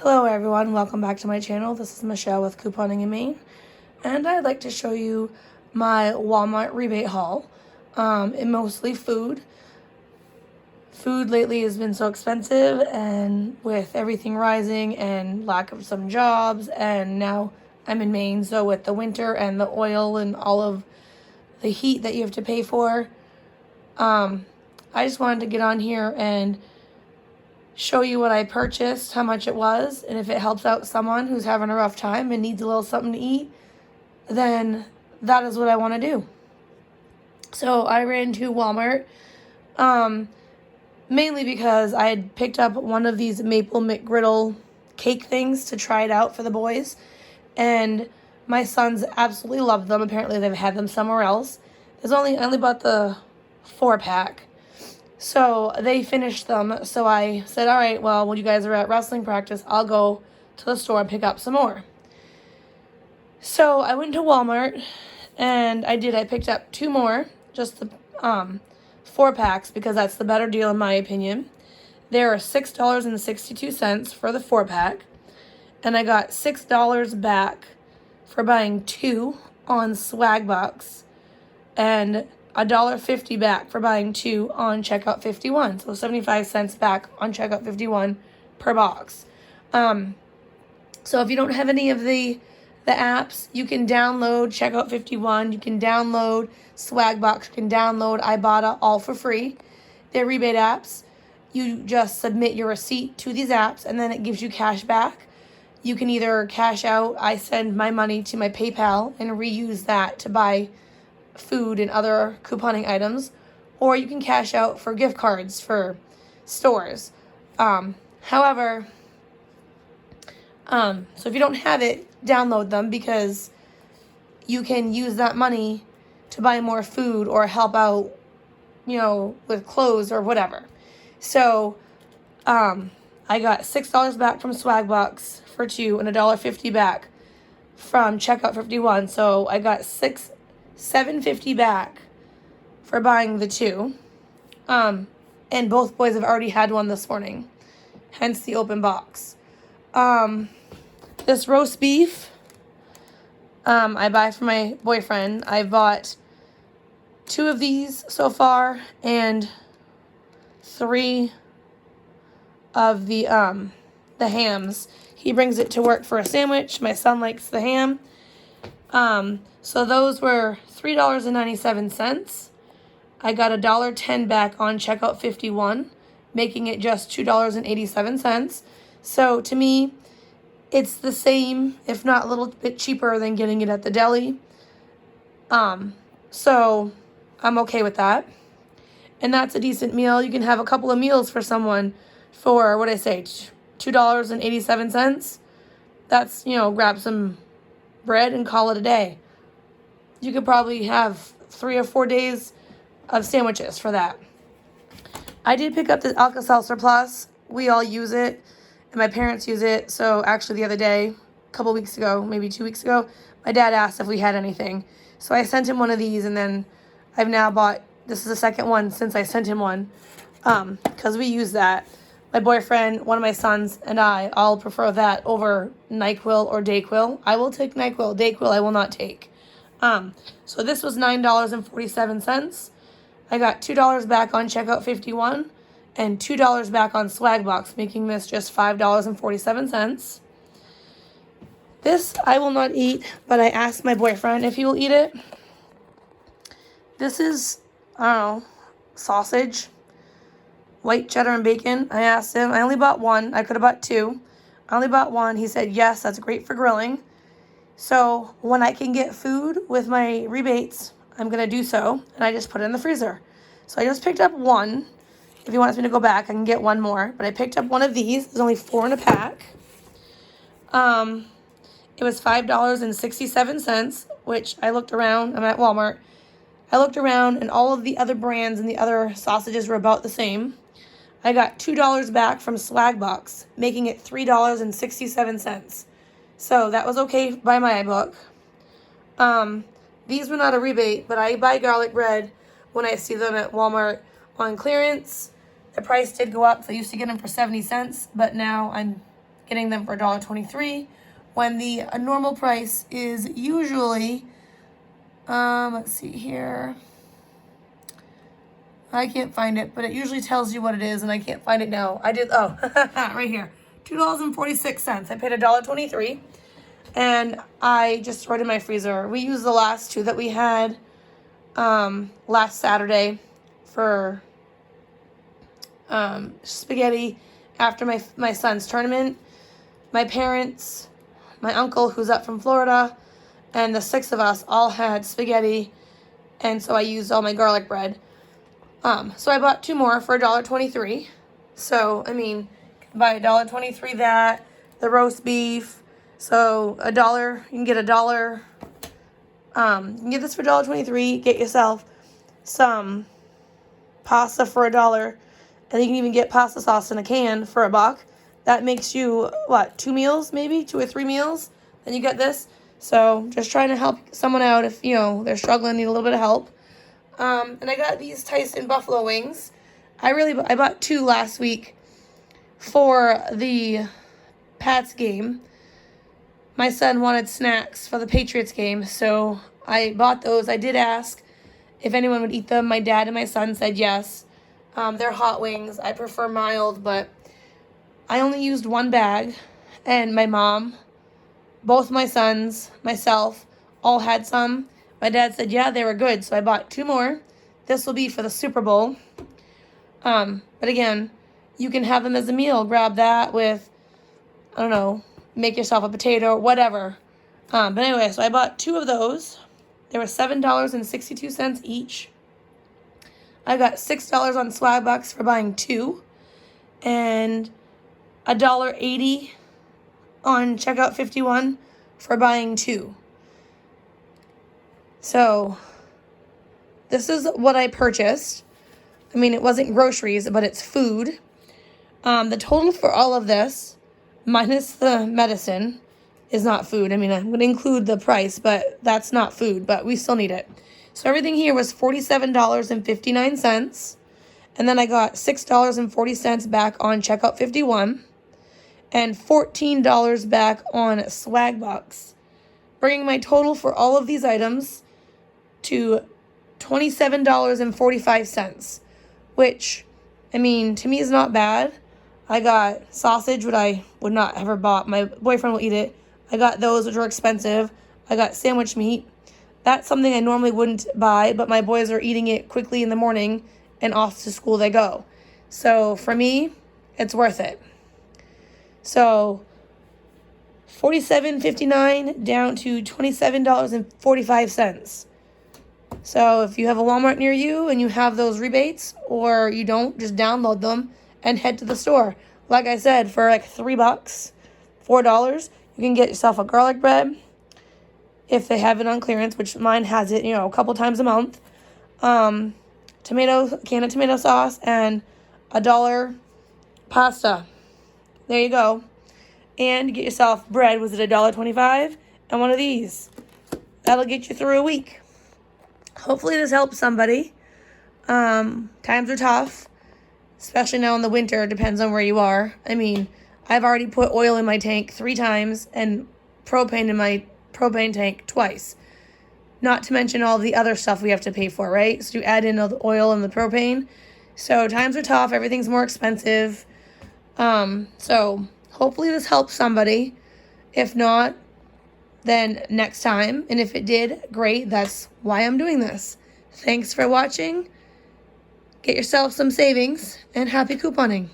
Hello everyone, welcome back to my channel. This is Michelle with Couponing in Maine, and I'd like to show you my Walmart rebate haul. In mostly food. Food lately has been so expensive, and with everything rising and lack of some jobs, and now I'm in Maine, so with the winter and the oil and all of the heat that you have to pay for, I just wanted to get on here and show you what I purchased, how much it was, and if it helps out someone who's having a rough time and needs a little something to eat, then that is what I want to do. So I ran to Walmart, mainly because I had picked up one of these maple McGriddle cake things to try it out for the boys, and my sons absolutely love them. Apparently they've had them somewhere else. I only bought the 4-pack. So they finished them, so I said, all right, well, when you guys are at wrestling practice, I'll go to the store and pick up some more. So I went to Walmart, and I picked up 2 more, just the 4-packs, because that's the better deal in my opinion. They are $6.62 for the 4-pack, and I got $6 back for buying 2 on Swagbucks, and $1.50 back for buying 2 on Checkout 51. So 75 cents back on Checkout 51 per box. So if you don't have any of the apps, you can download Checkout 51. You can download Swagbucks. You can download Ibotta, all for free. They're rebate apps. You just submit your receipt to these apps, and then it gives you cash back. You can either cash out. I send my money to my PayPal and reuse that to buy food and other couponing items, or you can cash out for gift cards for stores. However, so if you don't have it, download them, because you can use that money to buy more food or help out, with clothes or whatever. So, I got $6 back from Swagbucks for 2 and $1.50 back from Checkout 51. So I got $7.50 back for buying the 2. And both boys have already had one this morning, hence the open box. This roast beef, I buy for my boyfriend. I bought 2 of these so far, and 3 of the hams. He brings it to work for a sandwich. My son likes the ham. So those were $3.97. I got $1.10 back on Checkout 51, making it just $2.87. So to me, it's the same, if not a little bit cheaper than getting it at the deli. So I'm okay with that. And that's a decent meal. You can have a couple of meals for someone for, $2.87. That's, grab some bread and call it a day. You could probably have 3 or 4 days of sandwiches for that. I did pick up the Alka-Seltzer Plus. We all use it, and my parents use it. So actually the other day, a couple weeks ago, maybe 2 weeks ago, my dad asked if we had anything. So I sent him one of these, and then I've now bought, this is the second one since I sent him one, because we use that. My boyfriend, one of my sons, and I all prefer that over NyQuil or DayQuil. I will take NyQuil. DayQuil I will not take. So this was $9.47. I got $2 back on Checkout 51 and $2 back on Swagbucks, making this just $5.47. This I will not eat, but I asked my boyfriend if he will eat it. This is, sausage, white cheddar and bacon. I asked him. I only bought 1. I could have bought 2. I only bought 1. He said, yes, that's great for grilling. So when I can get food with my rebates, I'm going to do so. And I just put it in the freezer. So I just picked up 1. If he wants me to go back, I can get 1 more. But I picked up one of these. There's only 4 in a pack. It was $5.67, which I looked around. I'm at Walmart. I looked around, and all of the other brands and the other sausages were about the same. I got $2 back from Swagbucks, making it $3.67. So that was okay by my book. These were not a rebate, but I buy garlic bread when I see them at Walmart on clearance. The price did go up. So I used to get them for 70 cents, but now I'm getting them for $1.23 when the normal price is usually, let's see here. I can't find it, but it usually tells you what it is, and I can't find it now. Right here. $2.46. I paid $1.23, and I just threw it in my freezer. We used the last two that we had last Saturday for spaghetti after my son's tournament. My parents, my uncle who's up from Florida, and the 6 of us all had spaghetti, and so I used all my garlic bread. So I bought 2 more for $1.23. So, I mean, buy $1.23 that, the roast beef. So $1, you can get $1. You can get this for $1.23. Get yourself some pasta for $1, and you can even get pasta sauce in a can for $1. That makes you, 2 meals maybe? 2 or 3 meals? Then you get this. So just trying to help someone out if, they're struggling, need a little bit of help. And I got these Tyson buffalo wings. I bought 2 last week for the Pats game. My son wanted snacks for the Patriots game, so I bought those. I did ask if anyone would eat them. My dad and my son said yes. They're hot wings. I prefer mild, but I only used 1 bag, and my mom, both my sons, myself, all had some. My dad said, yeah, they were good, so I bought 2 more. This will be for the Super Bowl. But again, you can have them as a meal. Grab that with, I don't know, make yourself a potato, whatever. But anyway, so I bought 2 of those. They were $7.62 each. I got $6 on Swagbucks for buying 2. And $1.80 on Checkout 51 for buying 2. So, this is what I purchased. I mean, it wasn't groceries, but it's food. The total for all of this, minus the medicine, is not food. I mean, I'm going to include the price, but that's not food, but we still need it. So, everything here was $47.59. And then I got $6.40 back on Checkout 51. And $14 back on Swagbucks. Bringing my total for all of these items to $27.45, which, I mean, to me is not bad. I got sausage, which I would not ever bought. My boyfriend will eat it. I got those, which are expensive. I got sandwich meat. That's something I normally wouldn't buy, but my boys are eating it quickly in the morning, and off to school they go. So for me, it's worth it. So $47.59 down to $27.45. So if you have a Walmart near you and you have those rebates, or you don't, just download them and head to the store. Like I said, for like $3, $4, you can get yourself a garlic bread if they have it on clearance, which mine has it, a couple times a month. Can of tomato sauce, and $1 pasta. There you go. And get yourself bread. Was it $1.25? And one of these. That'll get you through a week. Hopefully this helps somebody. Times are tough, especially now in the winter. It depends on where you are. I mean, I've already put oil in my tank 3 times and propane in my propane tank twice. Not to mention all the other stuff we have to pay for, right? So you add in all the oil and the propane. So times are tough. Everything's more expensive. So hopefully this helps somebody. If not, then next time. And if it did, great. That's why I'm doing this. Thanks for watching. Get yourself some savings, and happy couponing.